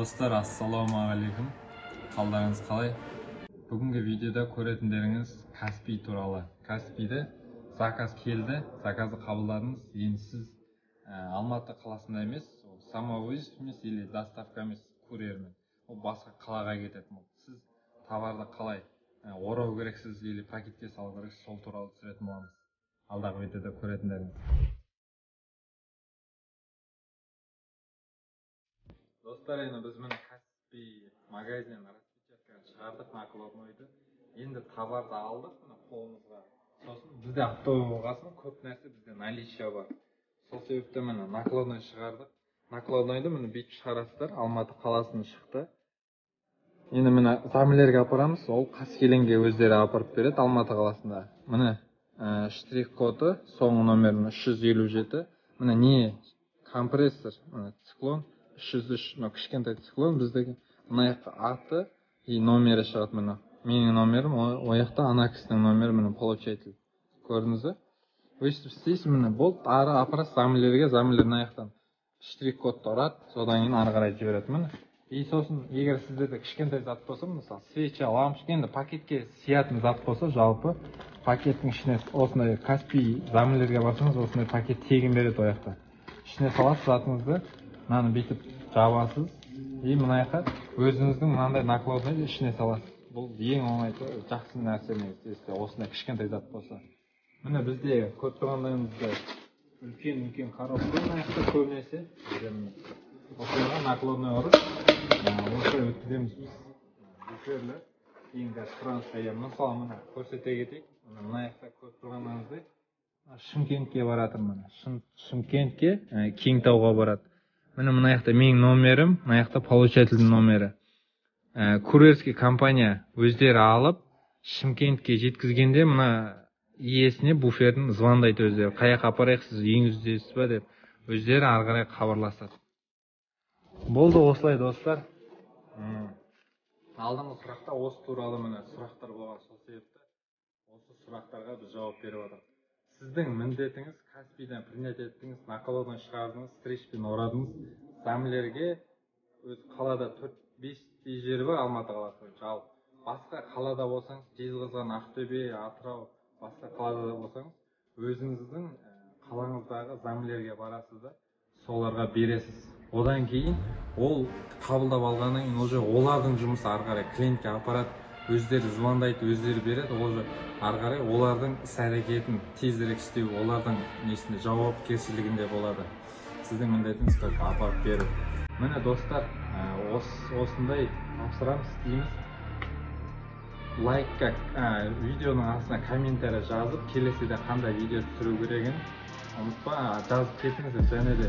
Dostlar, ассалаумағалейкум. Қалдарыңыз қалай? Бүгінгі видеода көретіндеріңіз Каспий туралы. Каспийде заказ келді, заказды қабылдадыңыз. Енді сіз Алматы қаласында емес, самовывоз емес или доставка емес, курьермен. Ол басқа қалаға кетеді. Сіз товарды қалай орау керексіз или пакетке салу керексіз, сол туралы түсіретін боламыз. Алдағы видеода көретіндеріңіз. Достар, енді біз міне Каспий магазиннен распечатканы шығардық, накладнойды. Енді товарды алдық мына қолымызға. Сосын бізде оптовый болғасын көп нәрсе бізде наличие бар. Сол себептен міне накладной шығардық. Накладнойды міне бүйтіп шығарасыздар. Алматы қаласынан шықты. Енді міне замлерге апарамыз. Ол қаскелеңге өздері апарып береді Алматы қаласында. Міне штрих коды соңғы номері 357. Міне не компрессор, міне циклон 303, но кішкентай циклон біздегі. Мына жаққа аты и номері шығады міне. Менің номерім, о жақта ана кісінің номері міне получатель. Көрдіңіз бе? Өйстіп істейсіз міне болды, ары апарасыз замлерге, замлер мына жақтан штрих кодты ұрады, содан кейін ары қарай жібереді міне. И сосын егер сіздерде кішкентай зат болса, мысалы свеча, лампочка, енді пакетке сиятын зат болса, жалпы пакеттің ішіне осындай Каспий замлерге барсаңыз, осындай пакет тегін береді о жақта. Ішіне саласыз затыңызды, мынаны бүйтіп жабасыз, и мына жаққа өзіңіздің мынандай накладнойды ішіне саласыз. Бұл ең оңайы, жақсы нәрсе негізі, осындай кішкентай зат болса. Міне бізде көріп тұрғандарыңызда үлкен коробка мына жақта көбінесе. Осыға накладной ұрып, осылай өткіземіз біз. Бүкерлі, кейінгі трансфер. Мысалы мына көрсете кетейік. Мына жақта көріп тұрғандарыңыздай Шымкентке баратыр міне. Шымкентке Кеңтауға барады. Мына жақта менің номерім, мына жақта получательдің номері. Курьерский компания өздері алып, Шымкентке жеткізгенде мына иесіне буфердің звондайды өздері. Қай жаққа апарайық, сіз үйіңіздесіз ба деп, өздері ары қарай хабарласады. Болды осылай достар. Алдыңғы сұрақта осы туралы міне сұрақтар болған, сол себепті осы сұрақтарға біз жауап беріп отырмыз. Сіздің міндетіңіз Каспийден принять еттіңіз, накладной шығардыңыз, стричпен орадыңыз, замлерге өз қалада 4-5 жері бар Алматы қаласы. Жалпы басқа қалада болсаңыз, Жезқазған, Ақтөбе, Атырау, басқа қалада болсаңыз, өзіңіздің қалаңыздағы замлерге барасыз да, соларға бересіз. Одан кейін ол қабылдап алғаннан кейін уже олардың жұмысы ары қарай клиентке апарады, өздері звондайды, өздері береді, ол ары қарай олардың іс-әрекетін тезірек істеу, олардың несінде жауапкершілігінде болады. Сіздің міндетіңіз только апарып беру. Міне достар, осындай тапсырамыз, істейміз. Лайкқа, видеоның астына комментарий жазып, келесіде қандай видео түсіру керегін ұмытпа, жазып кетіңіздер. Және де